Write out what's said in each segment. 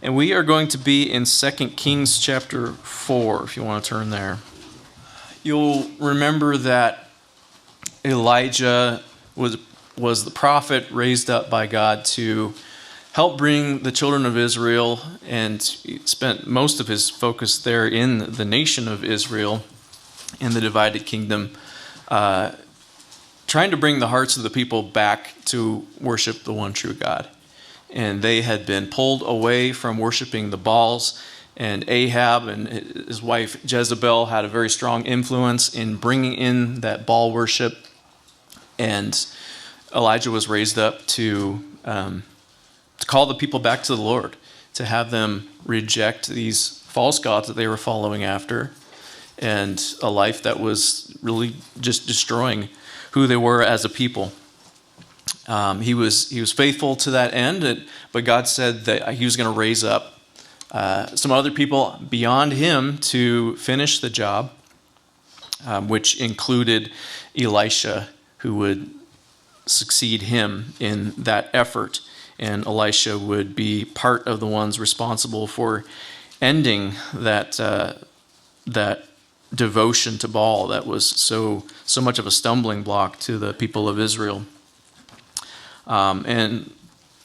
And we are going to be in 2 Kings chapter 4, if you want to turn there. You'll remember that Elijah was the prophet raised up by God to help bring the children of Israel, and he spent most of his focus there in the nation of Israel, in the divided kingdom, trying to bring the hearts of the people back to worship the one true God. And they had been pulled away from worshiping the Baals, and Ahab and his wife Jezebel had a very strong influence in bringing in that Baal worship. And Elijah was raised up to call the people back to the Lord, to have them reject these false gods that they were following after, and a life that was really just destroying who they were as a people. He was faithful to that end, but God said that he was going to raise up some other people beyond him to finish the job, which included Elisha, who would succeed him in that effort. And Elisha would be part of the ones responsible for ending that devotion to Baal that was so much of a stumbling block to the people of Israel. And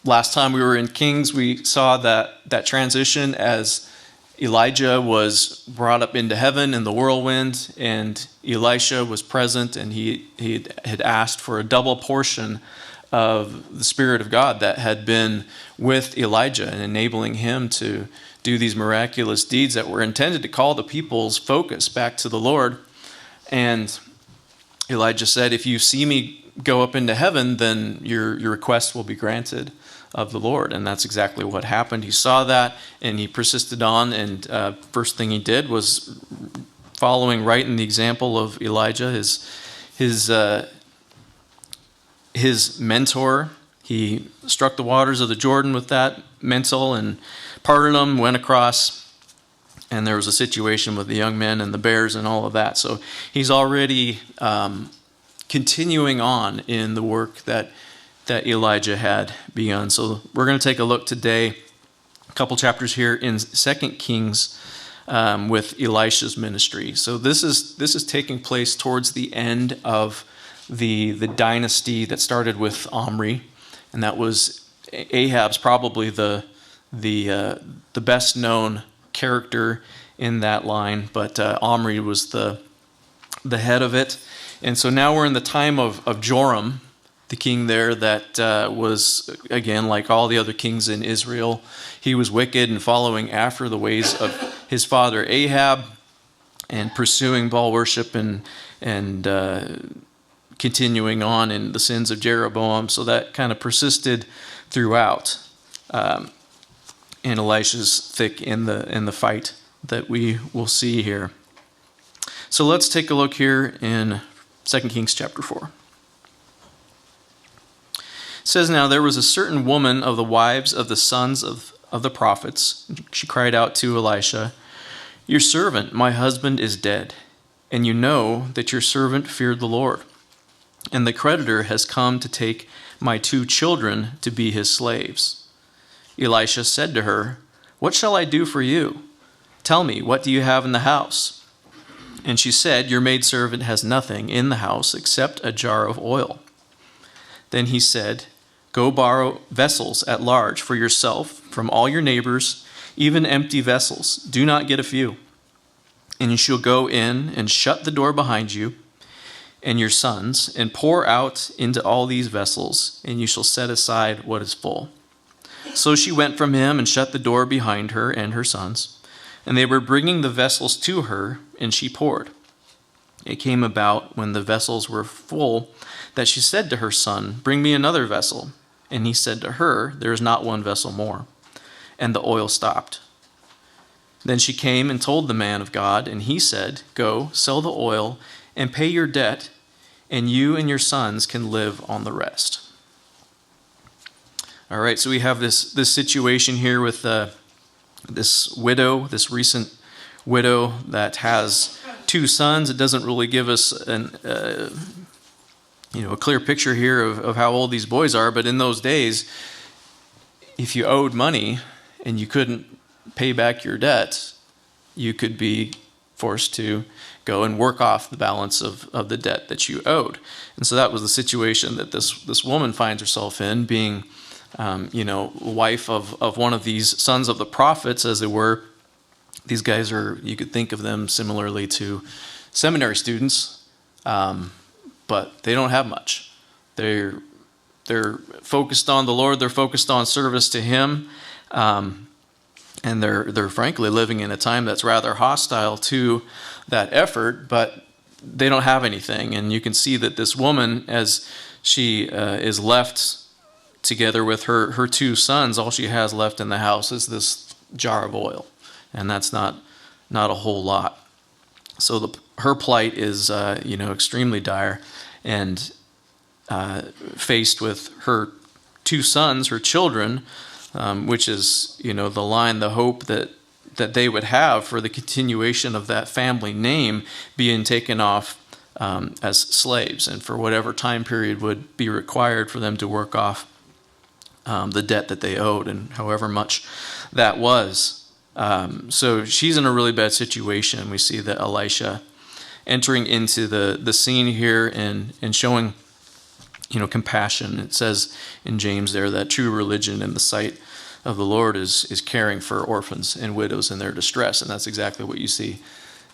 last time we were in Kings, we saw that transition as Elijah was brought up into heaven in the whirlwind, and Elisha was present, and he had asked for a double portion of the Spirit of God that had been with Elijah and enabling him to do these miraculous deeds that were intended to call the people's focus back to the Lord. And Elijah said, if you see me go up into heaven, then your request will be granted of the Lord. And that's exactly what happened. He saw that, and he persisted on, and first thing he did was, following right in the example of Elijah, his mentor. He struck the waters of the Jordan with that mantle and parted them, went across, and there was a situation with the young men and the bears and all of that. So he's already continuing on in the work that Elijah had begun. So we're going to take a look today, a couple chapters here in 2 Kings with Elisha's ministry. So this is taking place towards the end of the dynasty that started with Omri, and that was Ahab's probably the best known character in that line, but Omri was the head of it. And so now we're in the time of Joram, the king there that was, again, like all the other kings in Israel, he was wicked and following after the ways of his father Ahab and pursuing Baal worship and continuing on in the sins of Jeroboam. So that kind of persisted throughout. And Elisha's thick in the fight that we will see here. So let's take a look here in 2 Kings chapter 4. It says, now there was a certain woman of the wives of the sons of the prophets. She cried out to Elisha, your servant, my husband, is dead, and you know that your servant feared the Lord. And the creditor has come to take my 2 children to be his slaves. Elisha said to her, what shall I do for you? Tell me, what do you have in the house? And she said, your maidservant has nothing in the house except a jar of oil. Then he said, go borrow vessels at large for yourself from all your neighbors, even empty vessels. Do not get a few. And you shall go in and shut the door behind you and your sons, and pour out into all these vessels, and you shall set aside what is full. So she went from him and shut the door behind her and her sons, and they were bringing the vessels to her, and she poured. It came about when the vessels were full that she said to her son, bring me another vessel. And he said to her, there is not one vessel more. And the oil stopped. Then she came and told the man of God, and he said, go, sell the oil, and pay your debt, and you and your sons can live on the rest. All right, so we have this situation here with this widow, this recent widow that has 2 sons. It doesn't really give us a clear picture here of how old these boys are, but in those days, if you owed money and you couldn't pay back your debt, you could be forced to go and work off the balance of the debt that you owed. And so that was the situation that this woman finds herself in, being wife of one of these sons of the prophets, as they were. These guys are, you could think of them similarly to seminary students, but they don't have much. They're focused on the Lord. They're focused on service to Him, and they're frankly living in a time that's rather hostile to that effort. But they don't have anything, and you can see that this woman, as she is left together with her two sons, all she has left in the house is this jar of oil, and that's not a whole lot. So her plight is extremely dire, and faced with her two sons, her children, which is the hope that they would have for the continuation of that family name being taken off as slaves, and for whatever time period would be required for them to work off the debt that they owed, and however much that was. So she's in a really bad situation. We see that Elisha entering into the scene here and showing compassion. It says in James there that true religion in the sight of the Lord is caring for orphans and widows in their distress, and that's exactly what you see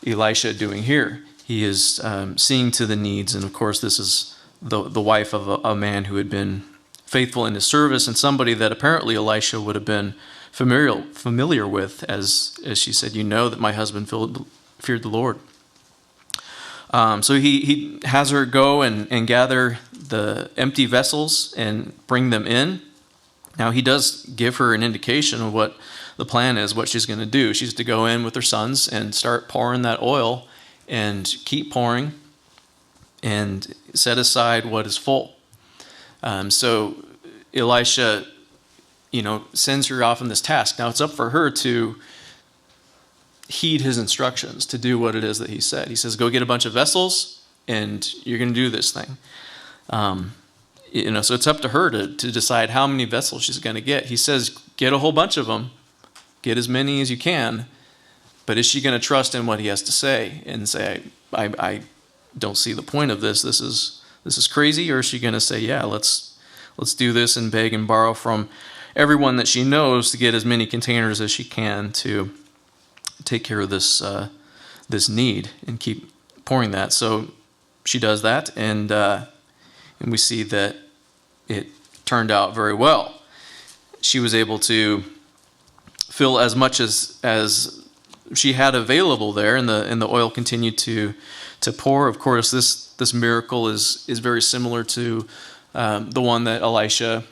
Elisha doing here. He is seeing to the needs, and of course this is the wife of a man who had been faithful in his service, and somebody that apparently Elisha would have been familiar with, as she said, that my husband feared the Lord. So he has her go and gather the empty vessels and bring them in. Now he does give her an indication of what the plan is, what she's going to do. She's to go in with her sons and start pouring that oil and keep pouring and set aside what is full. So Elisha sends her off on this task. Now it's up for her to heed his instructions, to do what it is that he said. He says, go get a bunch of vessels and you're going to do this thing. So it's up to her to decide how many vessels she's going to get. He says, get a whole bunch of them, get as many as you can, but is she going to trust in what he has to say and say, I don't see the point of this. This is crazy? Or is she going to say, yeah, let's do this and beg and borrow from everyone that she knows to get as many containers as she can to take care of this need and keep pouring that. So she does that, and we see that it turned out very well. She was able to fill as much as she had available there, and the oil continued to pour. Of course, this miracle is very similar to the one that Elisha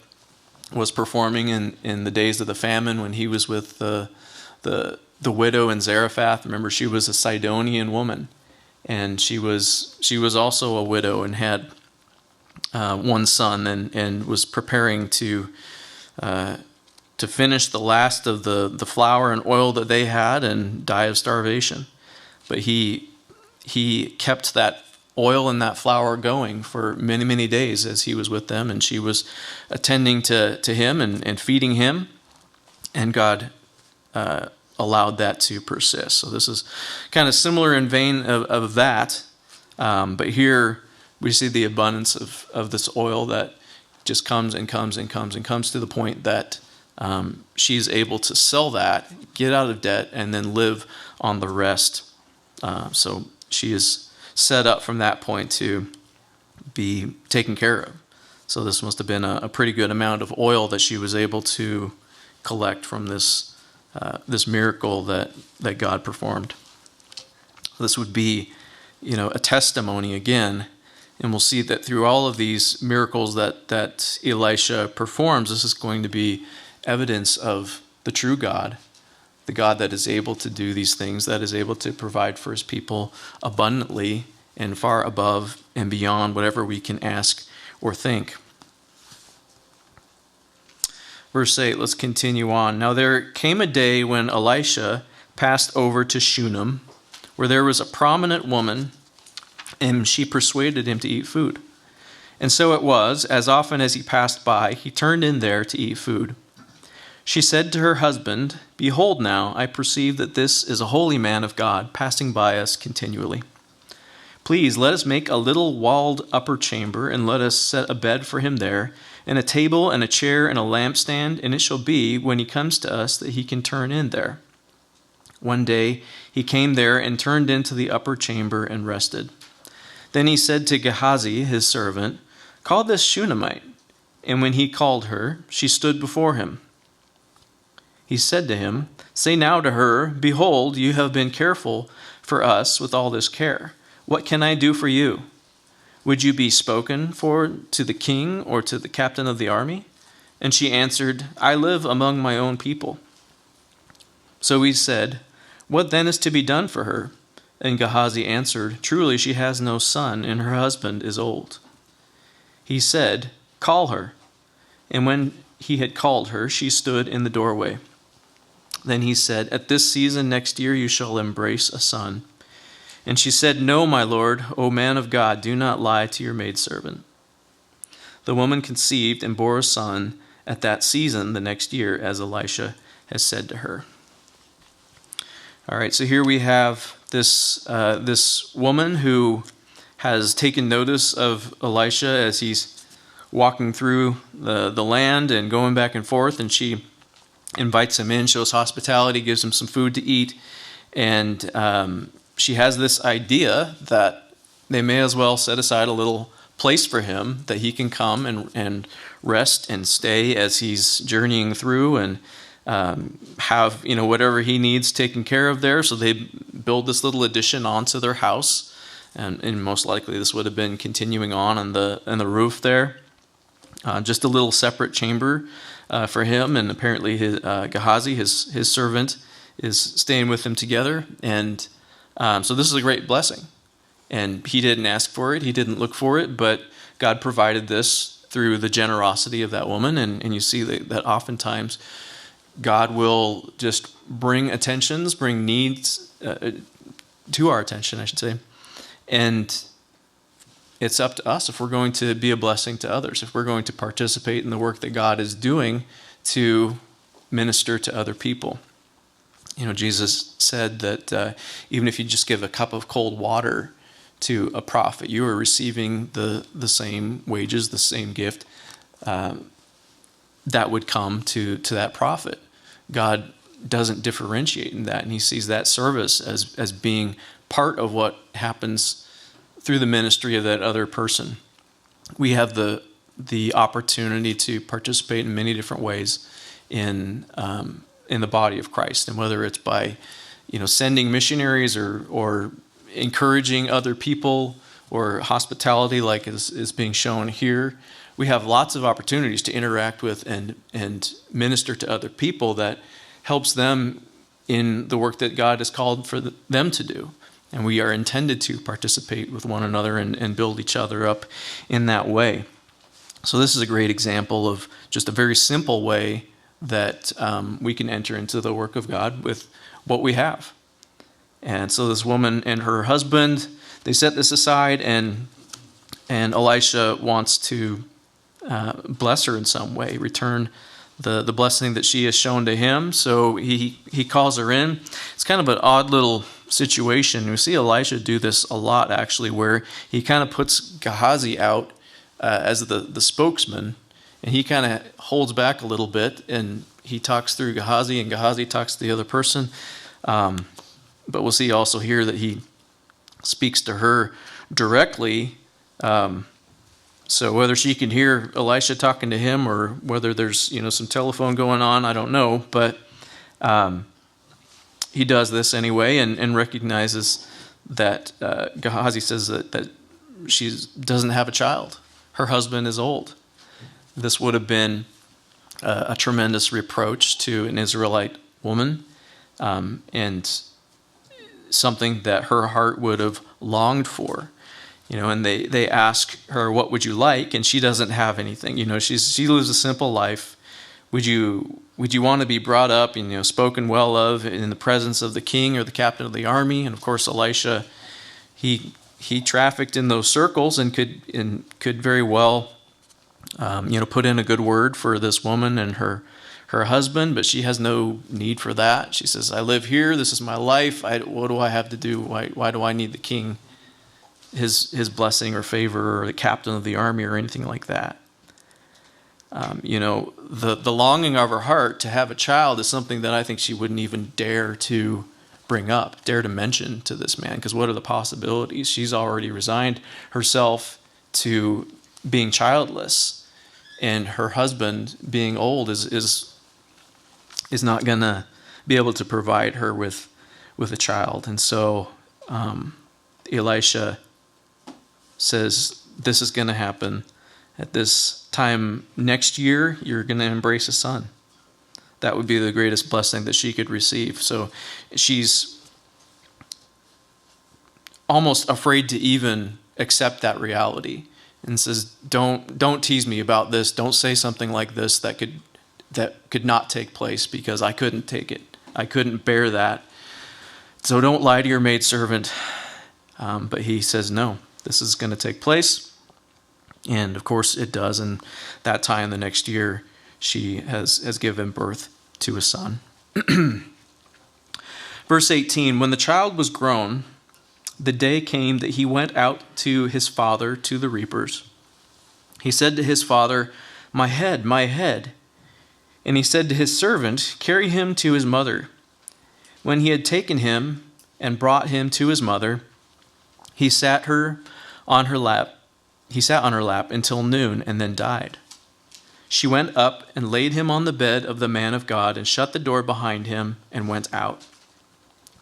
was performing in the days of the famine when he was with the widow in Zarephath. Remember, she was a Sidonian woman, and she was also a widow and had one son and was preparing to finish the last of the flour and oil that they had and die of starvation. But he kept that oil and that flour going for many, many days as he was with them, and she was attending to him and feeding him, and God allowed that to persist. So this is kind of similar in vein of that, but here we see the abundance of this oil that just comes and comes and comes and comes to the point that she's able to sell that, get out of debt, and then live on the rest. So she is set up from that point to be taken care of. So this must have been a pretty good amount of oil that she was able to collect from this miracle that God performed. This would be, a testimony again, and we'll see that through all of these miracles that Elisha performs, this is going to be evidence of the true God, the God that is able to do these things, that is able to provide for his people abundantly and far above and beyond whatever we can ask or think. Verse 8, let's continue on. Now there came a day when Elisha passed over to Shunem, where there was a prominent woman, and she persuaded him to eat food. And so it was, as often as he passed by, he turned in there to eat food. She said to her husband, "Behold now, I perceive that this is a holy man of God, passing by us continually. Please let us make a little walled upper chamber, and let us set a bed for him there, and a table and a chair and a lampstand, and it shall be, when he comes to us, that he can turn in there." One day he came there and turned into the upper chamber and rested. Then he said to Gehazi, his servant, "Call this Shunammite." And when he called her, she stood before him. He said to him, "Say now to her, Behold, you have been careful for us with all this care. What can I do for you? Would you be spoken for to the king or to the captain of the army?" And she answered, "I live among my own people." So he said, "What then is to be done for her?" And Gehazi answered, "Truly she has no son, and her husband is old." He said, "Call her." And when he had called her, she stood in the doorway. Then he said, "At this season next year you shall embrace a son." And she said, "No, my lord, O man of God, do not lie to your maidservant." The woman conceived and bore a son at that season the next year, as Elisha has said to her. All right, so here we have this woman who has taken notice of Elisha as he's walking through the land and going back and forth, and she invites him in, shows hospitality, gives him some food to eat, and she has this idea that they may as well set aside a little place for him that he can come and rest and stay as he's journeying through, and have whatever he needs taken care of there. So they build this little addition onto their house, and most likely this would have been continuing on the roof there. Just a little separate chamber for him, and apparently Gehazi, his servant, is staying with him together. And so this is a great blessing. And he didn't ask for it, he didn't look for it, but God provided this through the generosity of that woman. And you see that oftentimes God will just bring needs to our attention, I should say. And it's up to us if we're going to be a blessing to others, if we're going to participate in the work that God is doing to minister to other people. Jesus said that even if you just give a cup of cold water to a prophet, you are receiving the same wages, the same gift that would come to that prophet. God doesn't differentiate in that, and he sees that service as being part of what happens through the ministry of that other person. We have the opportunity to participate in many different ways in the body of Christ, and whether it's by sending missionaries or encouraging other people, or hospitality like is being shown here. We have lots of opportunities to interact with and minister to other people that helps them in the work that God has called for them to do. And we are intended to participate with one another and build each other up in that way. So this is a great example of just a very simple way that we can enter into the work of God with what we have. And so this woman and her husband, they set this aside, and Elisha wants to bless her in some way, return the blessing that she has shown to him. So he calls her in. It's kind of an odd little situation. We see Elisha do this a lot, actually, where he kind of puts Gehazi out as the spokesman, and he kind of holds back a little bit, and he talks through Gehazi, and Gehazi talks to the other person. But we'll see also here that he speaks to her directly. So whether she can hear Elisha talking to him, or whether there's some telephone going on, I don't know. But he does this anyway, and recognizes that Gehazi says that she doesn't have a child. Her husband is old. This would have been a tremendous reproach to an Israelite woman, and something that her heart would have longed for. And they ask her, "What would you like?" And she doesn't have anything. She lives a simple life. Would you want to be brought up and spoken well of in the presence of the king or the captain of the army? And of course, Elisha, he trafficked in those circles and could very well put in a good word for this woman and her her husband, but she has no need for that. She says, I live here. This is my life. What do I have to do? Why do I need the king, his blessing or favor, or the captain of the army or anything like that? The longing of her heart to have a child is something that I think she wouldn't even dare to dare to mention to this man, because what are the possibilities? She's already resigned herself to being childless, and her husband, being old, is not going to be able to provide her with a child. And so Elisha says, this is going to happen. At this time next year, you're going to embrace a son. That would be the greatest blessing that she could receive. So she's almost afraid to even accept that reality, and says, don't tease me about this. Don't say something like this that could not take place, because I couldn't take it. I couldn't bear that. So don't lie to your maidservant. But he says, no, this is going to take place. And of course it does. And that time the next year, she has given birth to a son. Verse 18, when the child was grown, the day came that he went out to his father to the reapers. He said to his father, my head, my head. And he said to his servant, carry him to his mother. When he had taken him and brought him to his mother, he sat on her lap until noon, and then died. She went up and laid him on the bed of the man of God, and shut the door behind him, and went out.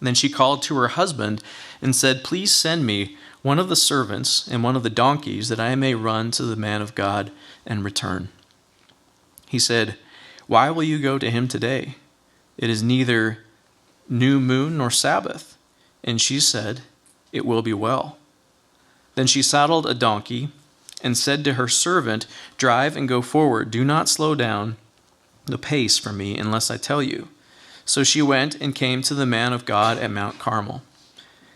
Then she called to her husband and said, please send me one of the servants and one of the donkeys, that I may run to the man of God and return. He said, why will you go to him today? It is neither new moon nor Sabbath. And she said, it will be well. Then she saddled a donkey and said to her servant, drive and go forward. Do not slow down the pace for me unless I tell you. So she went and came to the man of God at Mount Carmel.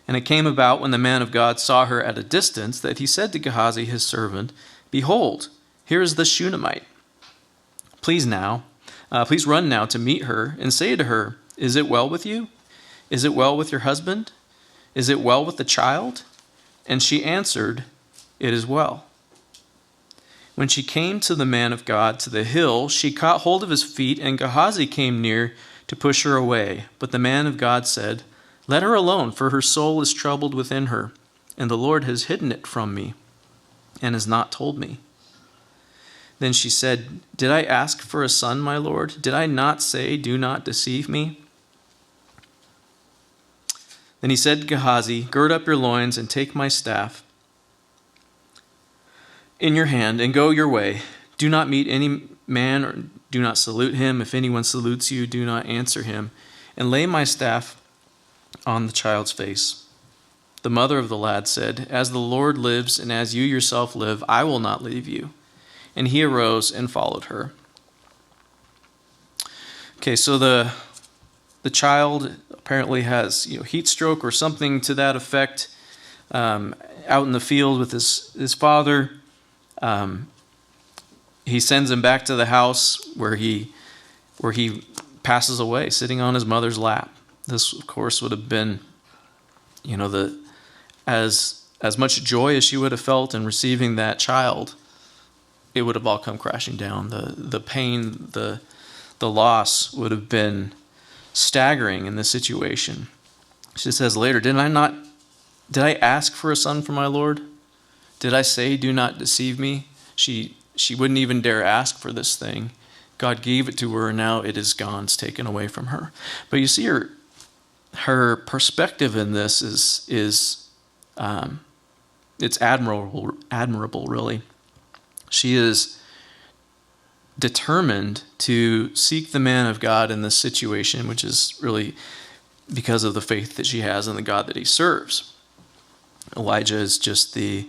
And it came about, when the man of God saw her at a distance, that he said to Gehazi his servant, behold, here is the Shunammite. Please run now to meet her, and say to her, is it well with you? Is it well with your husband? Is it well with the child? And she answered, it is well. When she came to the man of God to the hill, she caught hold of his feet, and Gehazi came near to push her away. But the man of God said, let her alone, for her soul is troubled within her, and the Lord has hidden it from me, and has not told me. Then she said, did I ask for a son, my Lord? Did I not say, do not deceive me? Then he said to Gehazi, gird up your loins and take my staff in your hand and go your way. Do not meet any man or do not salute him. If anyone salutes you, do not answer him. And lay my staff on the child's face. The mother of the lad said, as the Lord lives and as you yourself live, I will not leave you. And he arose and followed her. Okay, so the child apparently has heat stroke or something to that effect, out in the field with his father. He sends him back to the house where he passes away, sitting on his mother's lap. This, of course, would have been, as much joy as she would have felt in receiving that child, it would have all come crashing down. The pain, the loss would have been staggering in this situation. She says later, did I ask for a son for my Lord? Did I say, do not deceive me? She wouldn't even dare ask for this thing. God gave it to her, and now it is gone. It's taken away from her. But you see her perspective in this is it's admirable, really. She is determined to seek the man of God in this situation, which is really because of the faith that she has in the God that he serves. Elisha is just the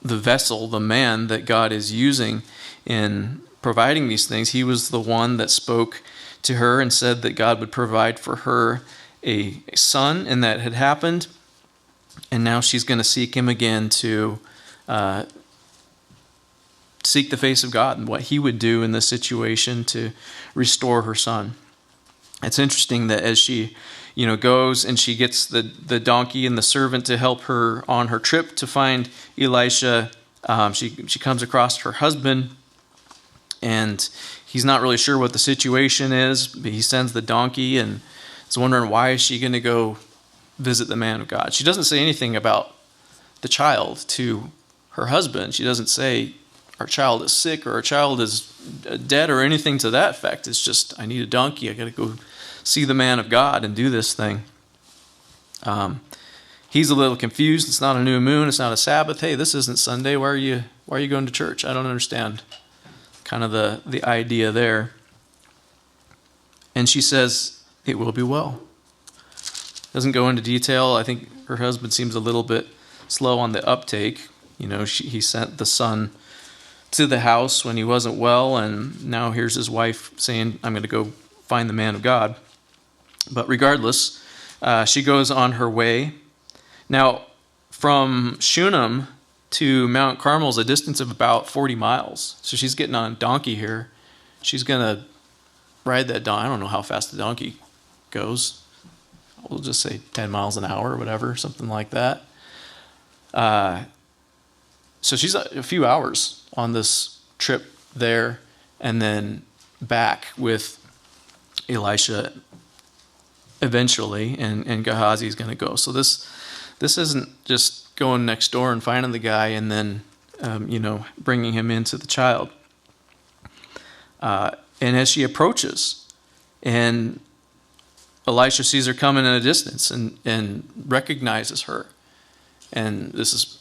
vessel, the man that God is using in providing these things. He was the one that spoke to her and said that God would provide for her a son, and that had happened. And now she's going to seek him again to seek the face of God and what he would do in this situation to restore her son. It's interesting that as she, goes and she gets the donkey and the servant to help her on her trip to find Elisha, she comes across her husband, and he's not really sure what the situation is, but he sends the donkey and is wondering, why is she going to go visit the man of God? She doesn't say anything about the child to her husband. She doesn't say our child is sick or our child is dead or anything to that effect. It's just, I need a donkey. I got to go see the man of God and do this thing. He's a little confused. It's not a new moon. It's not a Sabbath. Hey, this isn't Sunday. Why are you going to church? I don't understand. Kind of the idea there. And she says, it will be well. Doesn't go into detail. I think her husband seems a little bit slow on the uptake. He sent the son to the house when he wasn't well, and now here's his wife saying, I'm going to go find the man of God. But regardless, she goes on her way. Now, from Shunem to Mount Carmel is a distance of about 40 miles. So she's getting on a donkey here. She's going to ride that donkey. I don't know how fast the donkey goes. We'll just say 10 miles an hour or whatever, something like that. So she's a few hours on this trip there and then back with Elisha eventually, and Gehazi is going to go. So this isn't just going next door and finding the guy and then, bringing him into the child. And as she approaches, and Elisha sees her coming in a distance and recognizes her. And this is,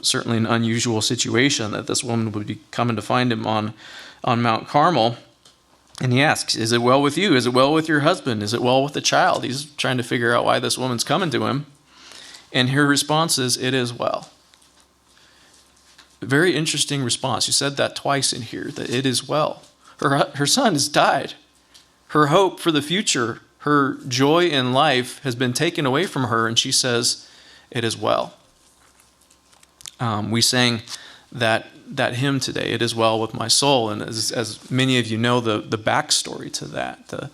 certainly an unusual situation that this woman would be coming to find him on Mount Carmel. And he asks, is it well with you? Is it well with your husband? Is it well with the child? He's trying to figure out why this woman's coming to him. And her response is, it is well. A very interesting response. She said that twice in here, that it is well. Her son has died. Her hope for the future, her joy in life has been taken away from her, and she says, it is well. We sang that hymn today, It Is Well With My Soul, and as many of you know, the backstory to that, the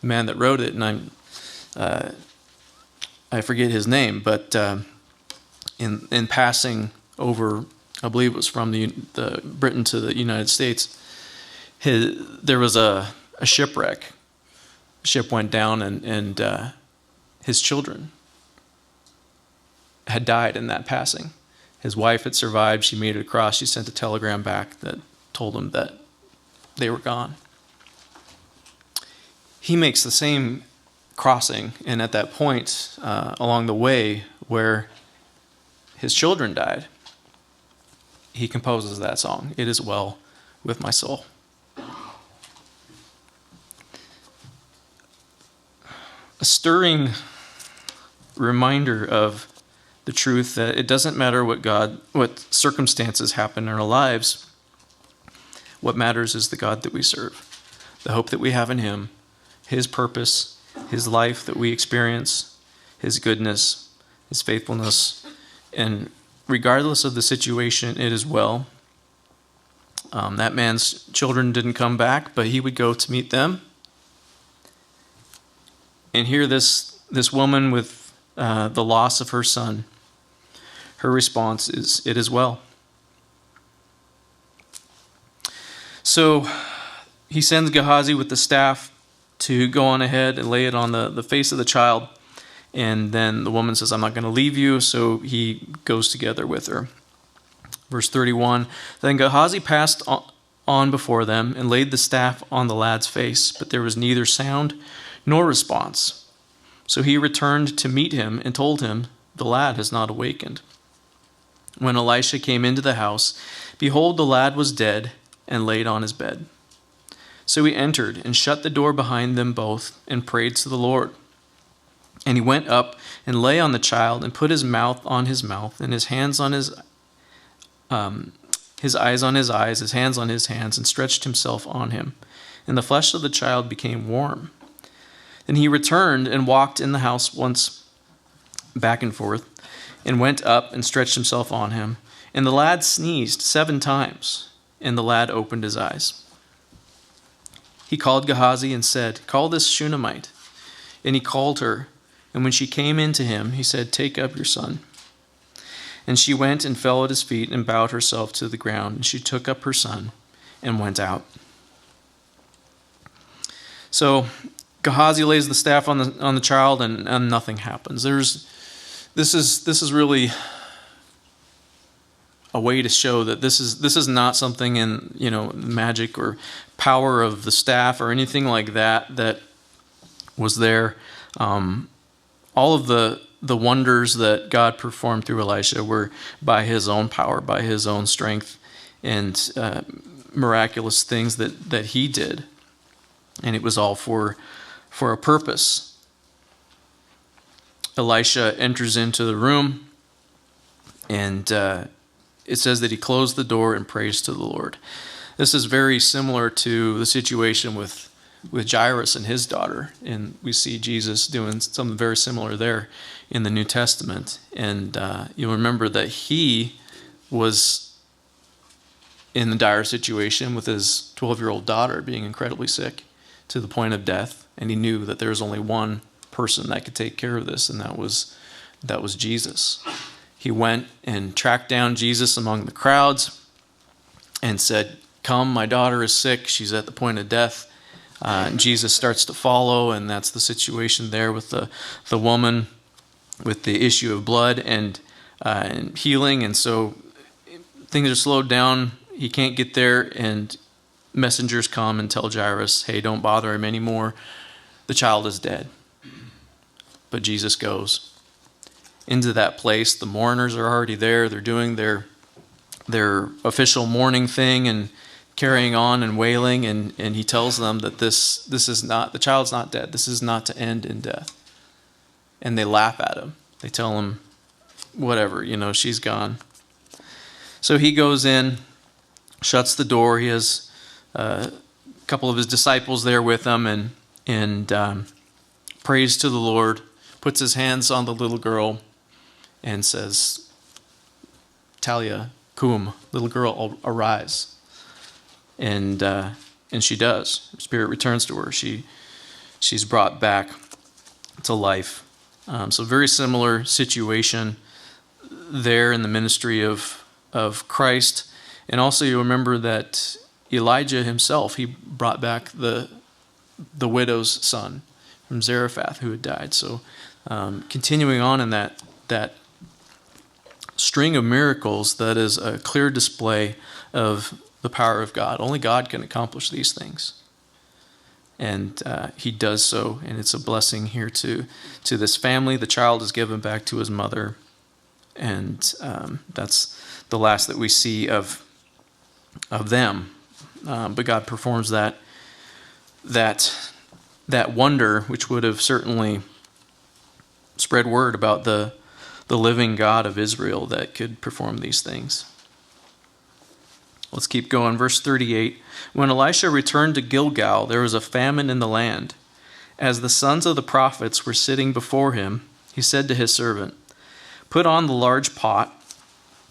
man that wrote it, and I forget his name, but in passing over, I believe it was from the Britain to the United States, there was a shipwreck. The ship went down, and his children had died in that passing. His wife had survived. She made it across. She sent a telegram back that told him that they were gone. He makes the same crossing, and at that point along the way where his children died, he composes that song, It Is Well With My Soul. A stirring reminder of the truth that it doesn't matter what circumstances happen in our lives. What matters is the God that we serve, the hope that we have in him, his purpose, his life that we experience, his goodness, his faithfulness, and regardless of the situation, it is well. That man's children didn't come back, but he would go to meet them. And here this woman with the loss of her son, her response is, it is well. So he sends Gehazi with the staff to go on ahead and lay it on the face of the child. And then the woman says, I'm not going to leave you. So he goes together with her. Verse 31, then Gehazi passed on before them and laid the staff on the lad's face, but there was neither sound nor response. So he returned to meet him and told him, the lad has not awakened. When Elisha came into the house, behold, the lad was dead and laid on his bed. So he entered and shut the door behind them both and prayed to the Lord. And he went up and lay on the child and put his mouth on his mouth and his hands on his eyes on his eyes, his hands on his hands, and stretched himself on him. And the flesh of the child became warm. Then he returned and walked in the house once back and forth, and went up and stretched himself on him. And the lad sneezed 7 times. and the lad opened his eyes. He called Gehazi and said, "Call this Shunammite." And he called her, and when she came in to him, he said, "Take up your son." And she went and fell at his feet and bowed herself to the ground, and she took up her son and went out. So Gehazi lays the staff on the child, and nothing happens. This is really a way to show that this is not something in magic or power of the staff or anything like that was there. All of the wonders that God performed through Elisha were by his own power, by his own strength, and miraculous things that he did. And it was all for a purpose. Elisha enters into the room, and it says that he closed the door and prays to the Lord. This is very similar to the situation with Jairus and his daughter, and we see Jesus doing something very similar there in the New Testament. And you'll remember that he was in the dire situation with his 12-year-old daughter being incredibly sick to the point of death, and he knew that there was only one person that could take care of this, and that was Jesus. He went and tracked down Jesus among the crowds and said, "Come, my daughter is sick. She's at the point of death." And Jesus starts to follow, and that's the situation there with the woman with the issue of blood and healing. And so things are slowed down. He can't get there, and messengers come and tell Jairus, "Hey, don't bother him anymore. The child is dead." But Jesus goes into that place. The mourners are already there. They're doing their official mourning thing and carrying on and wailing, and he tells them that this is not, the child's not dead. This is not to end in death. And they laugh at him. They tell him, whatever, she's gone. So he goes in, shuts the door. He has a couple of his disciples there with him, and prays to the Lord, puts his hands on the little girl, and says, "Talia cum," little girl, arise. And she does. Her spirit returns to her. She's brought back to life. So very similar situation there in the ministry of Christ. And also you remember that Elijah himself, he brought back the widow's son from Zarephath who had died. So continuing on in that string of miracles, that is a clear display of the power of God. Only God can accomplish these things. And he does so, and it's a blessing here to this family. The child is given back to his mother, and that's the last that we see of them. But God performs that wonder, which would have certainly spread word about the living God of Israel that could perform these things. Let's keep going. Verse 38. When Elisha returned to Gilgal, there was a famine in the land. As the sons of the prophets were sitting before him, he said to his servant, "Put on the large pot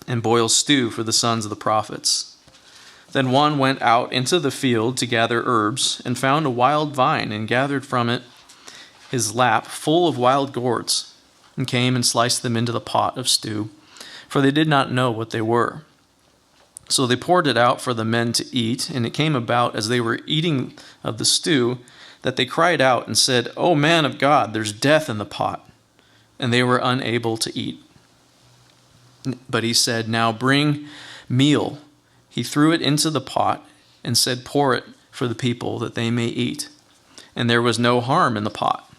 and boil stew for the sons of the prophets." Then one went out into the field to gather herbs and found a wild vine and gathered from it his lap full of wild gourds and came and sliced them into the pot of stew, for they did not know what they were. So they poured it out for the men to eat, and it came about as they were eating of the stew that they cried out and said, "O man of God, there's death in the pot." And they were unable to eat. But he said, "Now bring meal." He threw it into the pot and said, "Pour it for the people that they may eat." And there was no harm in the pot.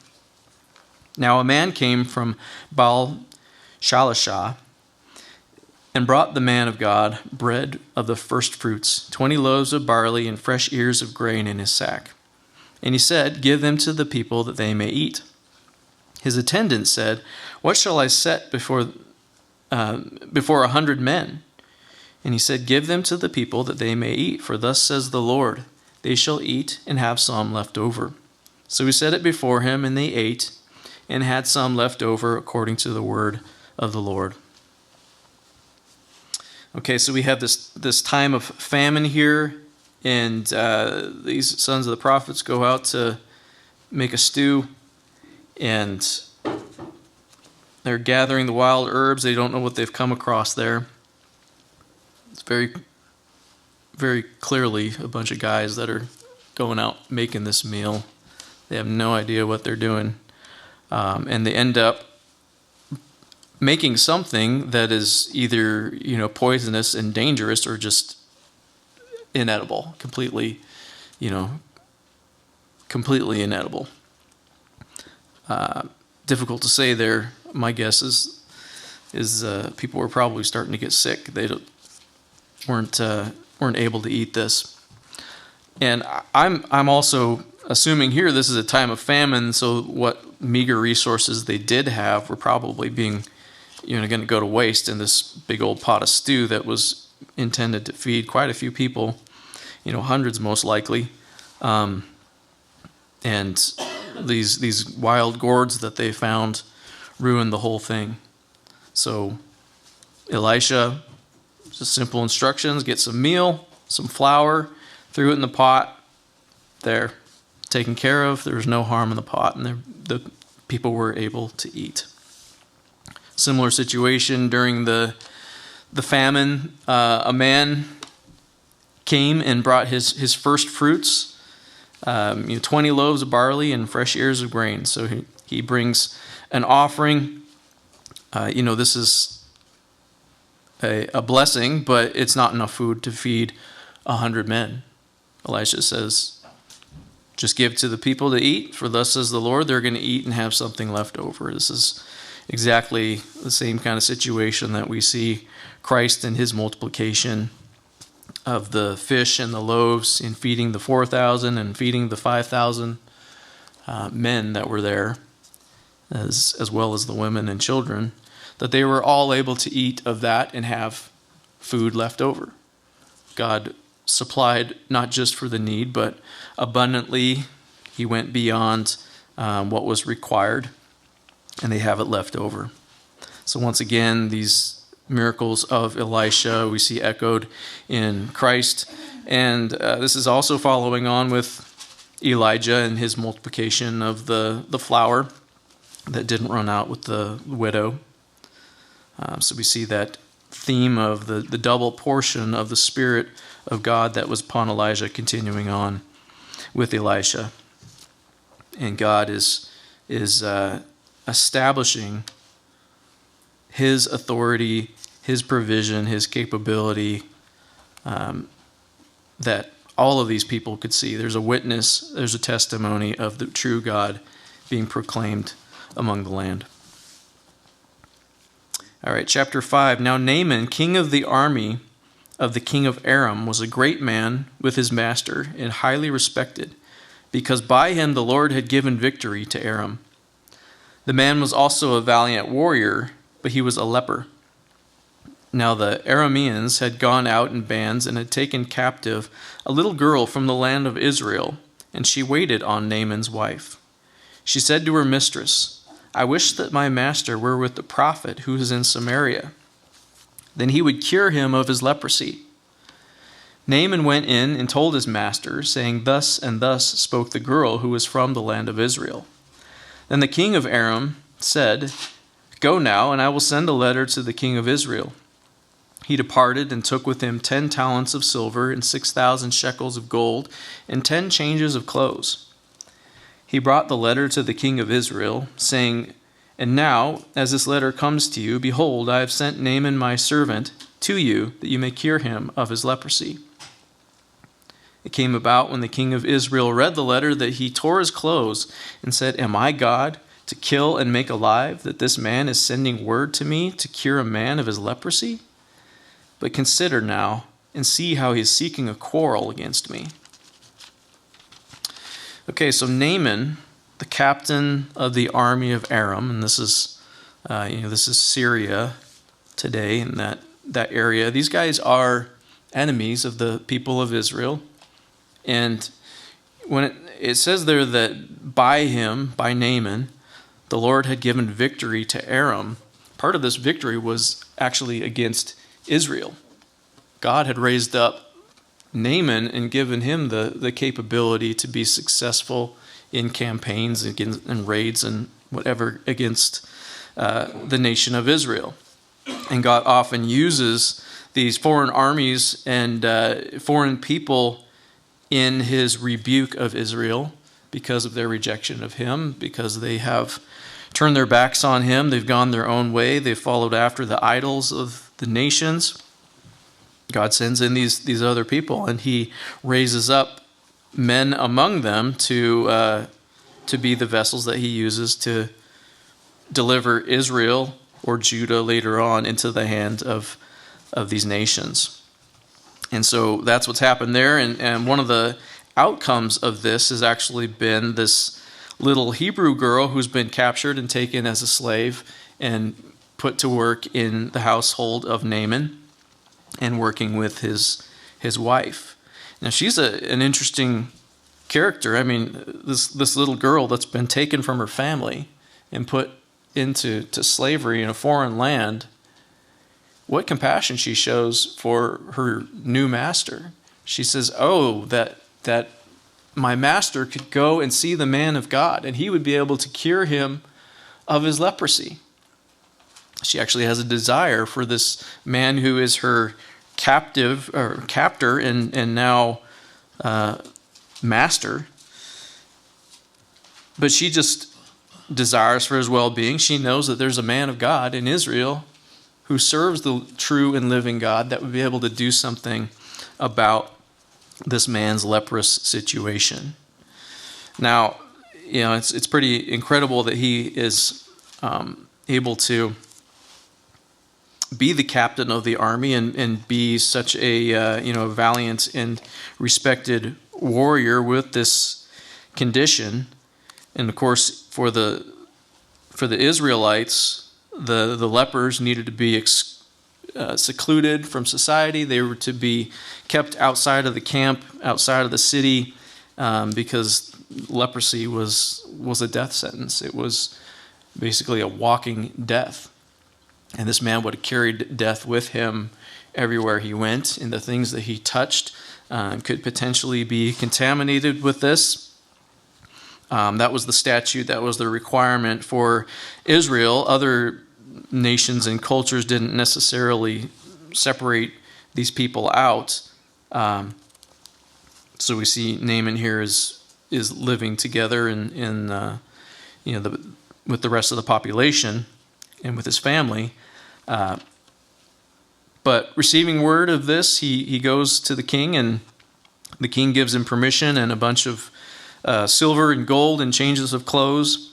Now a man came from Baal Shalishah and brought the man of God bread of the first fruits, 20 loaves of barley and fresh ears of grain in his sack. And he said, "Give them to the people that they may eat." His attendant said, "What shall I set before 100 men?" And he said, "Give them to the people that they may eat, for thus says the Lord, they shall eat and have some left over." So he set it before him, and they ate and had some left over according to the word of the Lord. Okay, so we have this time of famine here, and these sons of the prophets go out to make a stew, and they're gathering the wild herbs. They don't know what they've come across there. It's very, very clearly a bunch of guys that are going out making this meal. They have no idea what they're doing, and they end up making something that is either poisonous and dangerous or just inedible, completely inedible. Difficult to say there. My guess is people were probably starting to get sick. They weren't able to eat this. And I'm also assuming here this is a time of famine, so what meager resources they did have were probably being going to go to waste in this big old pot of stew that was intended to feed quite a few people, hundreds most likely. And these wild gourds that they found ruined the whole thing. So Elisha, just simple instructions: get some meal, some flour, threw it in the pot. There, taken care of. There was no harm in the pot, and the people were able to eat. Similar situation during the famine. A man came and brought his first fruits, 20 loaves of barley and fresh ears of grain. So he brings an offering. This is a blessing, but it's not enough food to feed 100 men. Elisha says, just give to the people to eat, for thus says the Lord, they're going to eat and have something left over. This is exactly the same kind of situation that we see Christ in his multiplication of the fish and the loaves in feeding the 4,000 and feeding the 5,000 men that were there, as well as the women and children, that they were all able to eat of that and have food left over. God supplied not just for the need, but abundantly. He went beyond what was required, and they have it left over. So once again, these miracles of Elisha we see echoed in Christ. And this is also following on with Elijah and his multiplication of the flour that didn't run out with the widow. So we see that theme of the double portion of the Spirit of God that was upon Elijah continuing on with Elisha. And God is establishing his authority, his provision, his capability, that all of these people could see. There's a witness, there's a testimony of the true God being proclaimed among the land. All right, chapter 5. Now Naaman, king of the army of the king of Aram, was a great man with his master and highly respected, because by him the Lord had given victory to Aram. The man was also a valiant warrior, but he was a leper. Now the Arameans had gone out in bands and had taken captive a little girl from the land of Israel, and she waited on Naaman's wife. She said to her mistress, I wish that my master were with the prophet who is in Samaria. Then he would cure him of his leprosy. Naaman went in and told his master, saying, Thus and thus spoke the girl who was from the land of Israel. Then the king of Aram said, Go now, and I will send a letter to the king of Israel. He departed and took with him 10 talents of silver and 6,000 shekels of gold and 10 changes of clothes. He brought the letter to the king of Israel, saying, And now, as this letter comes to you, behold, I have sent Naaman my servant to you, that you may cure him of his leprosy. It came about when the king of Israel read the letter that he tore his clothes and said, Am I God to kill and make alive, that this man is sending word to me to cure a man of his leprosy? But consider now and see how he is seeking a quarrel against me. Okay, so Naaman, the captain of the army of Aram, and this is Syria today in that area. These guys are enemies of the people of Israel, and when it says there that by Naaman, the Lord had given victory to Aram. Part of this victory was actually against Israel. God had raised up Naaman and given him the capability to be successful in campaigns and raids and whatever against the nation of Israel. And God often uses these foreign armies and foreign people in his rebuke of Israel because of their rejection of him, because they have turned their backs on him, they've gone their own way, they've followed after the idols of the nations. God sends in these other people, and he raises up men among them to be the vessels that he uses to deliver Israel or Judah later on into the hand of these nations. And so that's what's happened there. And one of the outcomes of this has actually been this little Hebrew girl who's been captured and taken as a slave and put to work in the household of Naaman and working with his wife. Now she's an interesting character. I mean, this little girl that's been taken from her family and put into slavery in a foreign land, what compassion she shows for her new master. She says, oh, that my master could go and see the man of God, and he would be able to cure him of his leprosy. She actually has a desire for this man who is her captive or captor and now master. But she just desires for his well-being. She knows that there's a man of God in Israel who serves the true and living God that would be able to do something about this man's leprous situation. Now, it's pretty incredible that he is able to be the captain of the army and be such a valiant and respected warrior with this condition. And of course, for the Israelites, the lepers needed to be secluded from society. They were to be kept outside of the camp, outside of the city, because leprosy was a death sentence. It was basically a walking death. And this man would have carried death with him everywhere he went, and the things that he touched could potentially be contaminated with this. That was the statute, that was the requirement for Israel. Other nations and cultures didn't necessarily separate these people out. So we see Naaman here is living together with the rest of the population and with his family. But receiving word of this, he goes to the king, and the king gives him permission and a bunch of silver and gold and changes of clothes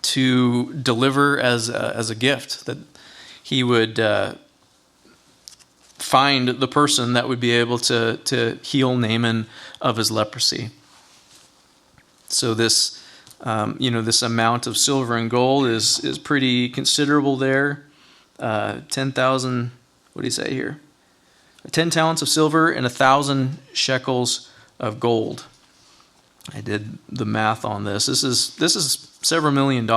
to deliver as a gift, that he would find the person that would be able to heal Naaman of his leprosy. So this amount of silver and gold is pretty considerable there. 10,000, what do you say here? 10 talents of silver and 1,000 shekels of gold. I did the math on this. This is several $1 million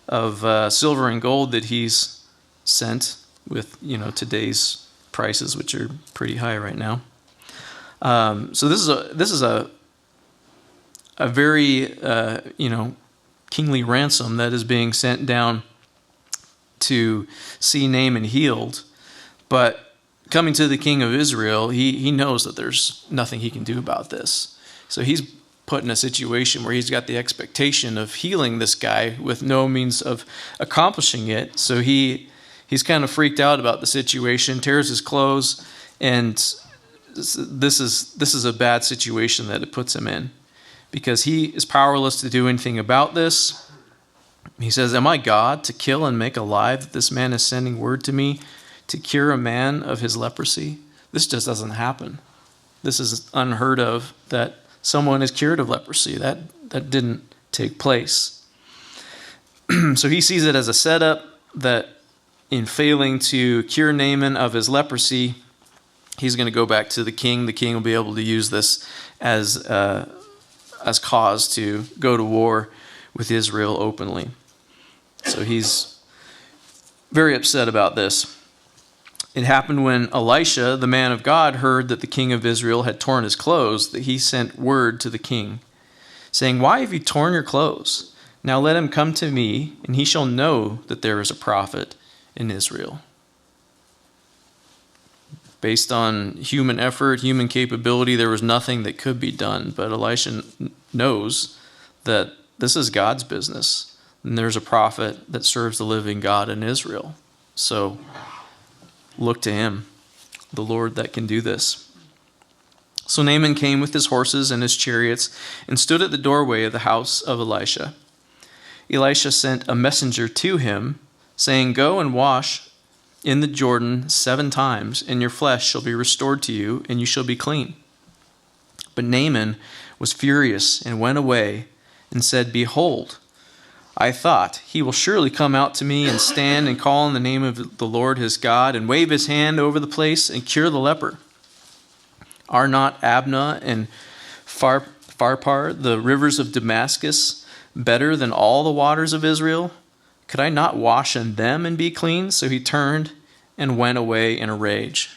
of silver and gold that he's sent with today's prices, which are pretty high right now. So this is a very kingly ransom that is being sent down to see Naaman healed. But coming to the king of Israel, he knows that there's nothing he can do about this. So he's put in a situation where he's got the expectation of healing this guy with no means of accomplishing it. So he's kind of freaked out about the situation, tears his clothes, and this is a bad situation that it puts him in, because he is powerless to do anything about this. He says, "Am I God to kill and make alive that this man is sending word to me to cure a man of his leprosy?" This just doesn't happen. This is unheard of, that someone is cured of leprosy. That didn't take place. So he sees it as a setup that in failing to cure Naaman of his leprosy, he's going to go back to the king. The king will be able to use this as cause to go to war with Israel openly. So he's very upset about this. It happened when Elisha, the man of God, heard that the king of Israel had torn his clothes, that he sent word to the king, saying, "Why have you torn your clothes? Now let him come to me, and he shall know that there is a prophet in Israel." Based on human effort, human capability, there was nothing that could be done. But Elisha knows that this is God's business, and there's a prophet that serves the living God in Israel. So look to him, the Lord that can do this. So Naaman came with his horses and his chariots and stood at the doorway of the house of Elisha. Elisha sent a messenger to him, saying, "Go and wash in the Jordan 7 times, and your flesh shall be restored to you, and you shall be clean." But Naaman was furious and went away and said, "Behold, I thought, he will surely come out to me and stand and call on the name of the Lord his God and wave his hand over the place and cure the leper. Are not Abna and Pharpar, the rivers of Damascus, better than all the waters of Israel? Could I not wash in them and be clean?" So he turned and went away in a rage.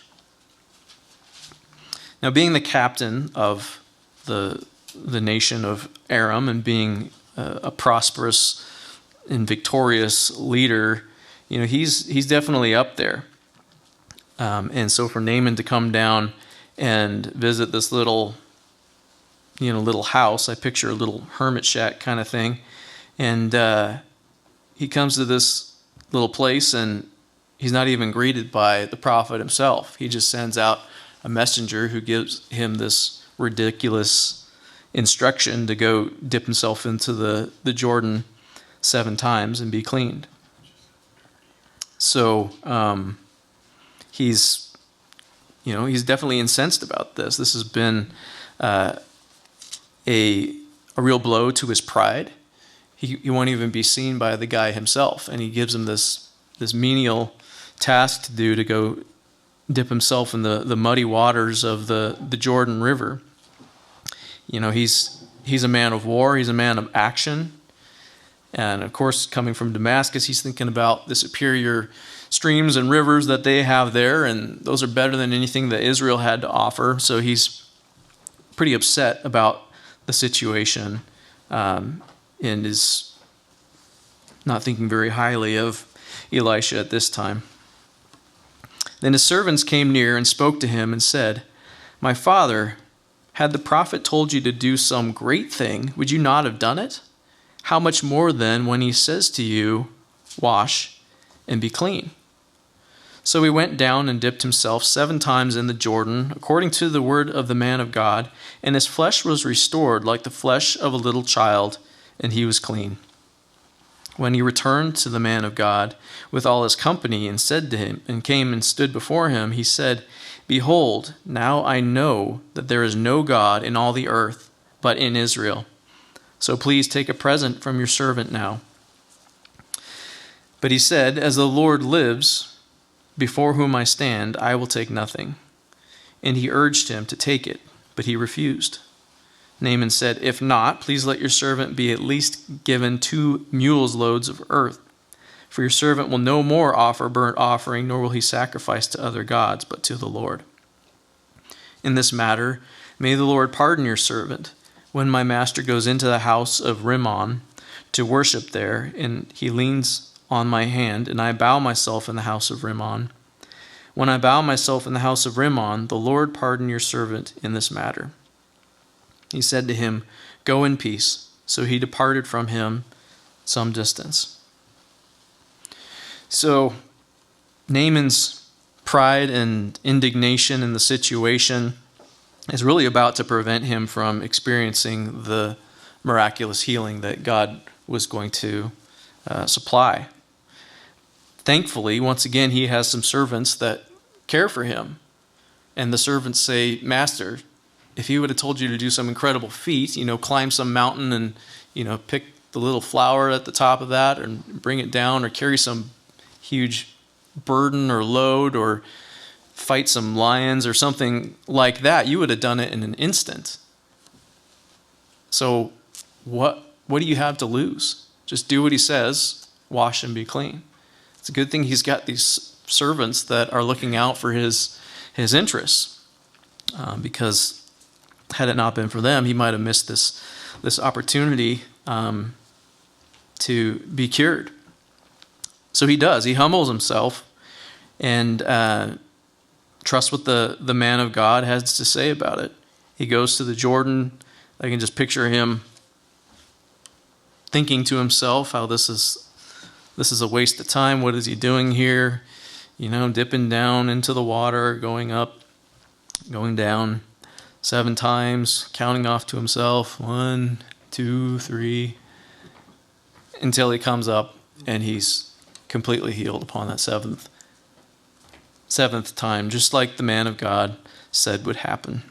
Now, being the captain of the nation of Aram and being a prosperous and victorious leader, he's definitely up there. And so for Naaman to come down and visit this little house, I picture a little hermit shack kind of thing, and he comes to this little place and he's not even greeted by the prophet himself. He just sends out a messenger who gives him this ridiculous instruction to go dip himself into the Jordan 7 times and be cleaned. So he's definitely incensed about this. This has been a real blow to his pride. He won't even be seen by the guy himself, and he gives him this menial task to do, to go dip himself in the muddy waters of the Jordan River. He's a man of war. He's a man of action. And of course, coming from Damascus, he's thinking about the superior streams and rivers that they have there, and those are better than anything that Israel had to offer. So he's pretty upset about the situation, and is not thinking very highly of Elisha at this time. Then his servants came near and spoke to him and said, "My father, had the prophet told you to do some great thing, would you not have done it? How much more then when he says to you, 'Wash and be clean'?" So he went down and dipped himself 7 times in the Jordan, according to the word of the man of God, and his flesh was restored like the flesh of a little child, and he was clean. When he returned to the man of God with all his company and said to him, and came and stood before him, he said, "Behold, now I know that there is no God in all the earth but in Israel. So please take a present from your servant now." But he said, "As the Lord lives, before whom I stand, I will take nothing." And he urged him to take it, but he refused. Naaman said, "If not, please let your servant be at least given 2 mules' loads of earth. For your servant will no more offer burnt offering, nor will he sacrifice to other gods, but to the Lord. In this matter, may the Lord pardon your servant. When my master goes into the house of Rimmon to worship there, and he leans on my hand, and I bow myself in the house of Rimmon. When I bow myself in the house of Rimmon, the Lord pardon your servant in this matter." He said to him, "Go in peace." So he departed from him some distance. So Naaman's pride and indignation in the situation is really about to prevent him from experiencing the miraculous healing that God was going to supply. Thankfully, once again, he has some servants that care for him. And the servants say, "Master, if he would have told you to do some incredible feat, climb some mountain and, pick the little flower at the top of that and bring it down, or carry some huge burden or load, or fight some lions or something like that, you would have done it in an instant. So what do you have to lose? Just do what he says, wash and be clean." It's a good thing he's got these servants that are looking out for his interests. Because had it not been for them, he might have missed this opportunity to be cured. So he does. He humbles himself and trusts what the man of God has to say about it. He goes to the Jordan. I can just picture him thinking to himself how this is a waste of time. What is he doing here? Dipping down into the water, going up, going down 7 times, counting off to himself, 1, 2, 3, until he comes up and he's completely healed upon that seventh time, just like the man of God said would happen.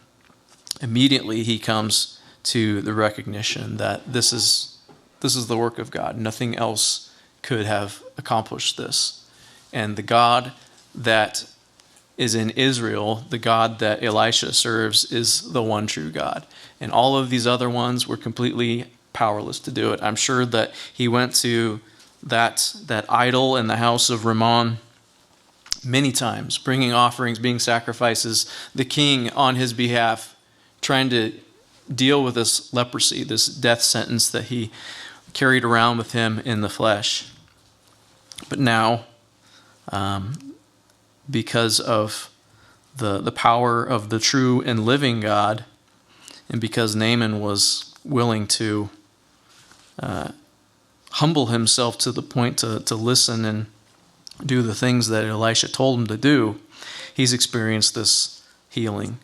Immediately he comes to the recognition that this is the work of God. Nothing else could have accomplished this. And the God that is in Israel, the God that Elisha serves, is the one true God. And all of these other ones were completely powerless to do it. I'm sure that he went to that idol in the house of Rimmon many times, bringing offerings, being sacrifices, the king on his behalf, trying to deal with this leprosy, this death sentence that he carried around with him in the flesh. But now, because of the power of the true and living God, and because Naaman was willing to humble himself to the point to listen and do the things that Elisha told him to do, he's experienced this healing,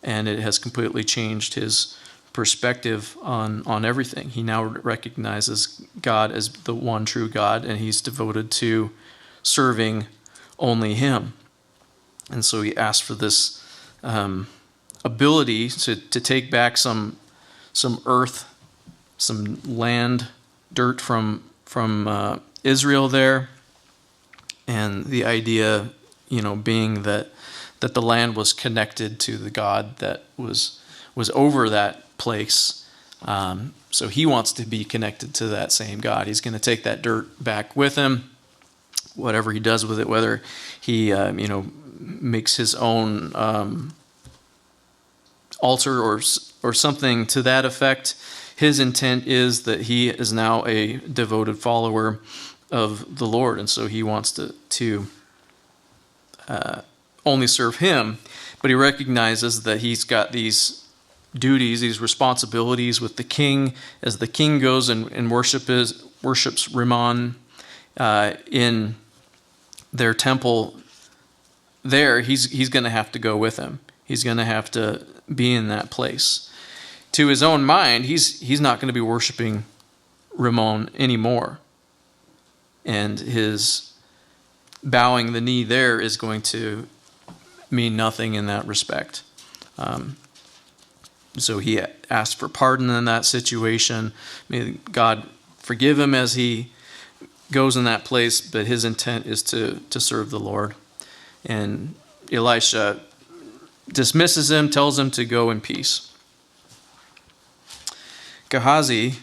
and it has completely changed his perspective on everything. He now recognizes God as the one true God, and he's devoted to serving only him. And so he asked for this ability to take back some earth, some land, dirt from Israel there, and the idea, being that the land was connected to the God that was over that place. So he wants to be connected to that same God. He's going to take that dirt back with him, whatever he does with it, whether he makes his own altar or something to that effect. His intent is that he is now a devoted follower of the Lord, and so he wants to only serve him, but he recognizes that he's got these duties, these responsibilities with the king. As the king goes and worships Rimmon in their temple there, he's going to have to go with him. He's going to have to be in that place. To his own mind, he's not going to be worshiping Rimmon anymore. And his bowing the knee there is going to mean nothing in that respect. So he asked for pardon in that situation. May God forgive him as he goes in that place, but his intent is to serve the Lord. And Elisha dismisses him, tells him to go in peace. Gehazi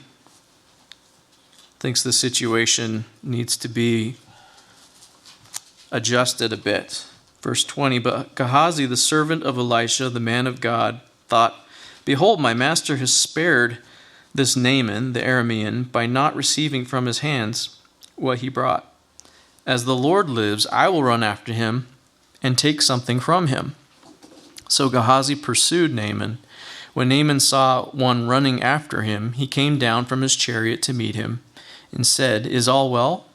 thinks the situation needs to be adjusted a bit. Verse 20, but Gehazi, the servant of Elisha, the man of God, thought, behold, my master has spared this Naaman, the Aramean, by not receiving from his hands what he brought. As the Lord lives, I will run after him and take something from him. So Gehazi pursued Naaman. When Naaman saw one running after him, he came down from his chariot to meet him and said, is all well?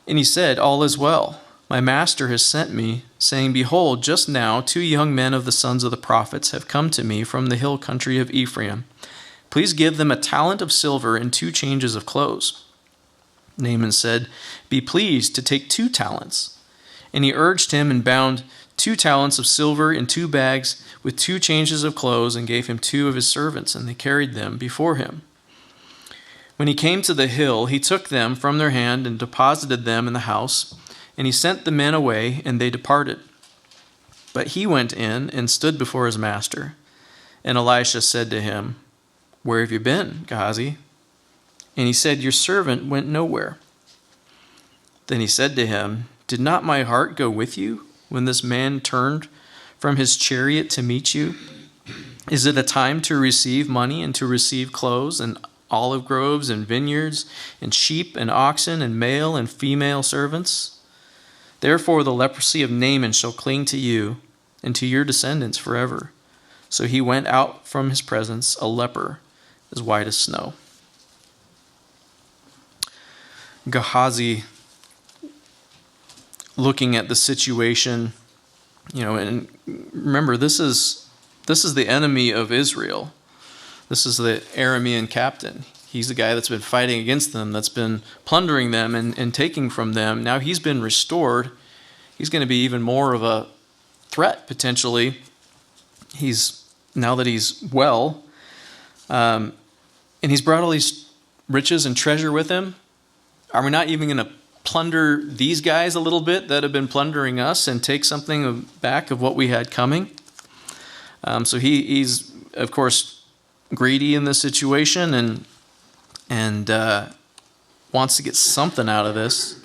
And he said, all is well. My master has sent me, saying, behold, just now 2 young men of the sons of the prophets have come to me from the hill country of Ephraim. Please give them a talent of silver and 2 changes of clothes. Naaman said, be pleased to take 2 talents. And he urged him and bound 2 talents of silver in 2 bags with 2 changes of clothes, and gave him 2 of his servants, and they carried them before him. When he came to the hill, he took them from their hand and deposited them in the house, and he sent the men away, and they departed. But he went in and stood before his master. And Elisha said to him, where have you been, Gehazi? And he said, your servant went nowhere. Then he said to him, Did not my heart go with you when this man turned from his chariot to meet you? Is it a time to receive money and to receive clothes and olive groves and vineyards and sheep and oxen and male and female servants? Therefore the leprosy of Naaman shall cling to you and to your descendants forever. So he went out from his presence, a leper, as white as snow. Gehazi, looking at the situation, and remember, this is the enemy of Israel. This is the Aramean captain. He's the guy that's been fighting against them, that's been plundering them and taking from them. Now he's been restored. He's going to be even more of a threat, potentially. Now that he's well, and he's brought all these riches and treasure with him. Are we not even going to plunder these guys a little bit that have been plundering us and take something back of what we had coming? So he's, of course, greedy in this situation and wants to get something out of this.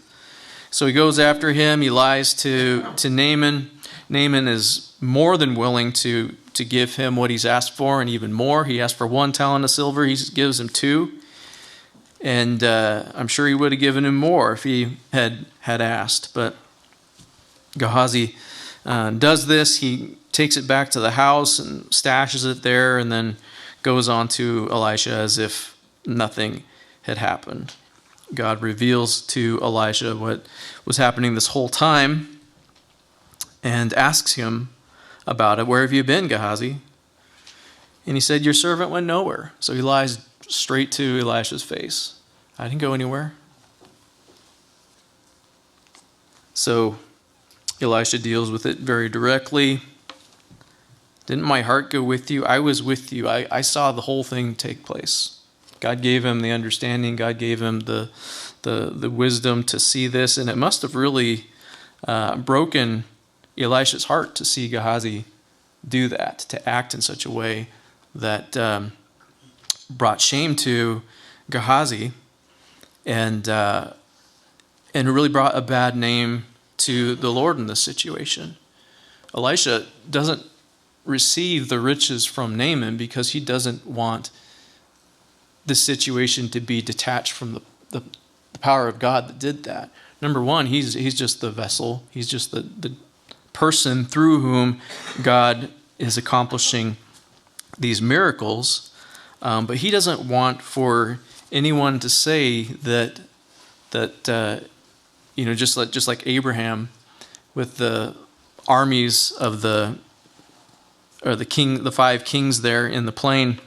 So he goes after him. He lies to Naaman. Naaman is more than willing to give him what he's asked for and even more. He asked for 1 talent of silver. He gives him 2. And I'm sure he would have given him more if he had asked. But Gehazi does this. He takes it back to the house and stashes it there and then goes on to Elisha as if nothing had happened. God reveals to Elisha what was happening this whole time and asks him about it. Where have you been, Gehazi? And he said, your servant went nowhere. So he lies straight to Elisha's face. I didn't go anywhere. So Elisha deals with it very directly. Didn't my heart go with you? I was with you. I saw the whole thing take place. God gave him the understanding. God gave him the wisdom to see this. And it must have really broken Elisha's heart to see Gehazi do that, to act in such a way that brought shame to Gehazi and really brought a bad name to the Lord in this situation. Elisha doesn't receive the riches from Naaman because he doesn't want the situation to be detached from the power of God that did that. Number one, he's just the vessel. He's just the person through whom God is accomplishing these miracles. But he doesn't want for anyone to say that just like Abraham with the armies of the 5 kings there in the plain,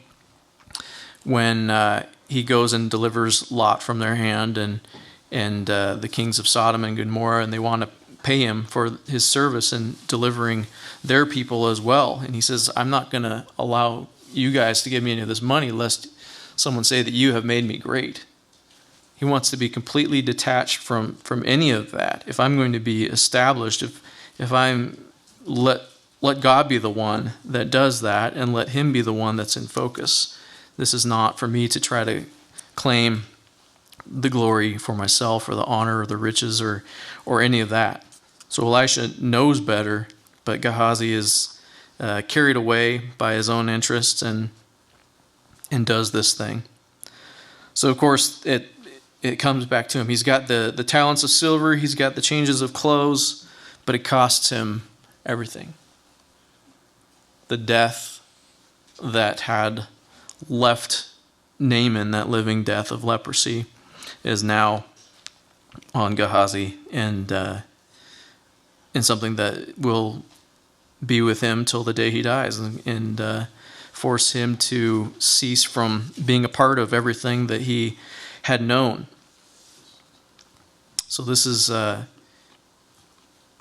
when he goes and delivers Lot from their hand and the kings of Sodom and Gomorrah, and they want to pay him for his service in delivering their people as well. And he says, I'm not going to allow you guys to give me any of this money lest someone say that you have made me great. He wants to be completely detached from any of that. If I'm going to be established, if I'm let God be the one that does that and let him be the one that's in focus. This is not for me to try to claim the glory for myself or the honor or the riches or any of that. So Elisha knows better, but Gehazi is carried away by his own interests and does this thing. So of course it comes back to him. He's got the talents of silver, he's got the changes of clothes, but it costs him everything. The death that had left Naaman, that living death of leprosy, is now on Gehazi and something that will be with him till the day he dies and force him to cease from being a part of everything that he had known. So this is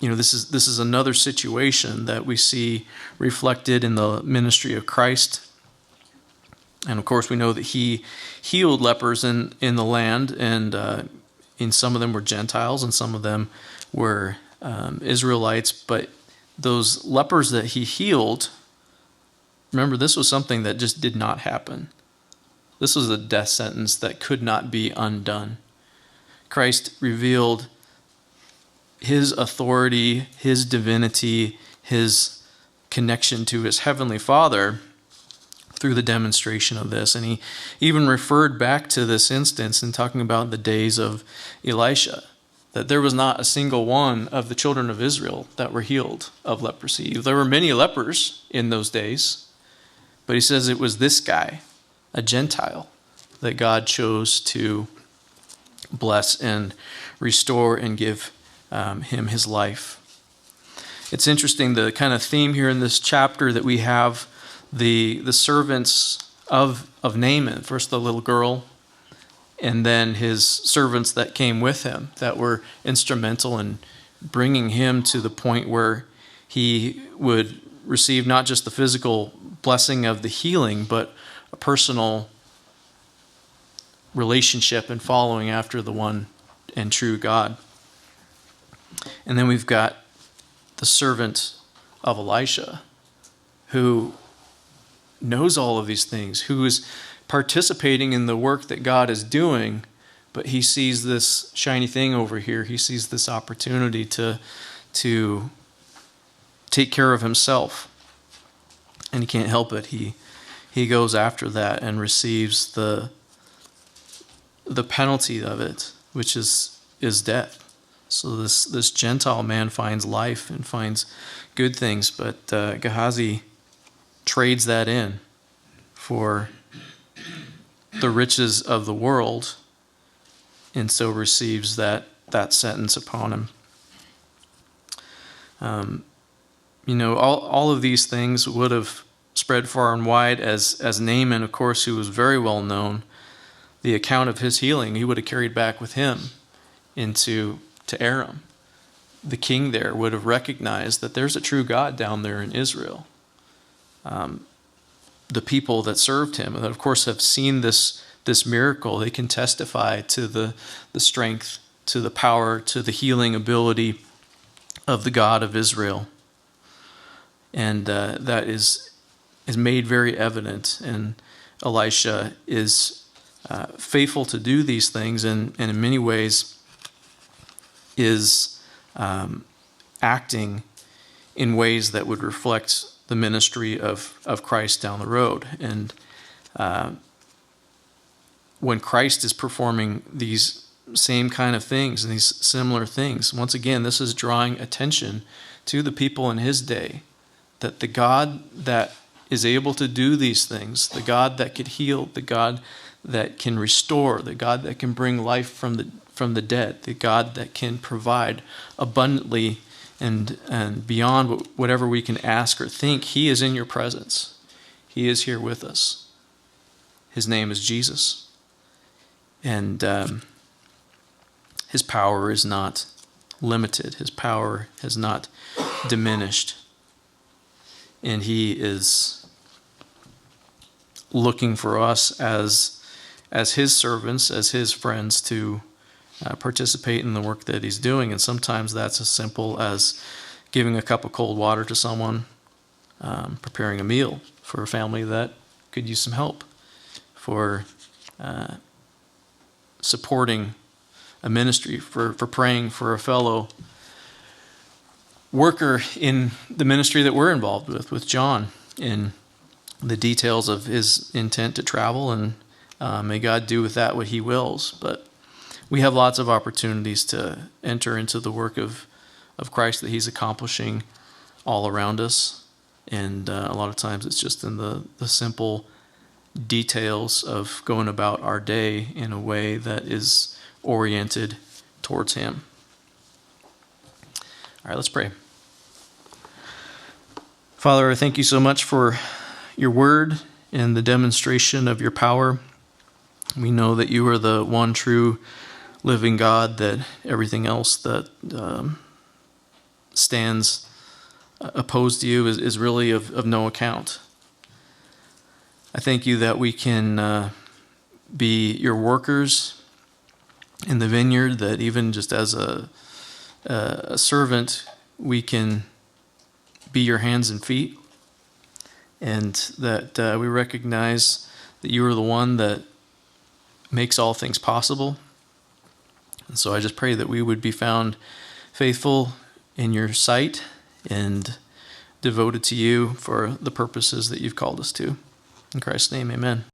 this is another situation that we see reflected in the ministry of Christ. And of course we know that he healed lepers in the land, and in some of them were Gentiles and some of them were Israelites. But those lepers that he healed, remember, this was something that just did not happen. This was a death sentence that could not be undone. Christ revealed his authority, his divinity, his connection to his heavenly Father through the demonstration of this. And he even referred back to this instance in talking about the days of Elisha, that there was not a single one of the children of Israel that were healed of leprosy. There were many lepers in those days, but he says it was this guy, a Gentile, that God chose to bless and restore and give him his life. It's interesting, the kind of theme here in this chapter that we have the servants of Naaman, first the little girl, and then his servants that came with him that were instrumental in bringing him to the point where he would receive not just the physical blessing of the healing, but a personal relationship and following after the one and true God. And then we've got the servant of Elisha, who knows all of these things, who is participating in the work that God is doing, but he sees this shiny thing over here. He sees this opportunity to take care of himself, and he can't help it. He goes after that and receives the penalty of it, which is death. So this Gentile man finds life and finds good things, but Gehazi trades that in for the riches of the world, and so receives that sentence upon him. All of these things would have spread far and wide as Naaman, of course, who was very well known. The account of his healing, he would have carried back with him to Aram. The king there would have recognized that there's a true God down there in Israel. The people that served him, and that of course have seen this miracle, they can testify to the strength, to the power, to the healing ability of the God of Israel. And that is made very evident. And Elisha is faithful to do these things, and in many ways is acting in ways that would reflect the ministry of Christ down the road. And when Christ is performing these same kind of things and these similar things, once again, this is drawing attention to the people in his day, that the God that is able to do these things, the God that could heal, the God that can restore, the God that can bring life from the dead, the God that can provide abundantly and beyond whatever we can ask or think, he is in your presence. He is here with us. His name is Jesus. And his power is not limited. His power has not diminished. And he is looking for us as his servants, as his friends, to participate in the work that he's doing. And sometimes that's as simple as giving a cup of cold water to someone, preparing a meal for a family that could use some help, for supporting a ministry, for praying for a fellow worker in the ministry that we're involved with John, in the details of his intent to travel, and may God do with that what he wills. But we have lots of opportunities to enter into the work of Christ that he's accomplishing all around us. And a lot of times it's just in the simple details of going about our day in a way that is oriented towards him. All right, let's pray. Father, I thank you so much for your word and the demonstration of your power. We know that you are the one true living God, that everything else that stands opposed to you is really of no account. I thank you that we can be your workers in the vineyard, that even just as a servant, we can be your hands and feet, and that we recognize that you are the one that makes all things possible. And so I just pray that we would be found faithful in your sight and devoted to you for the purposes that you've called us to. In Christ's name, amen.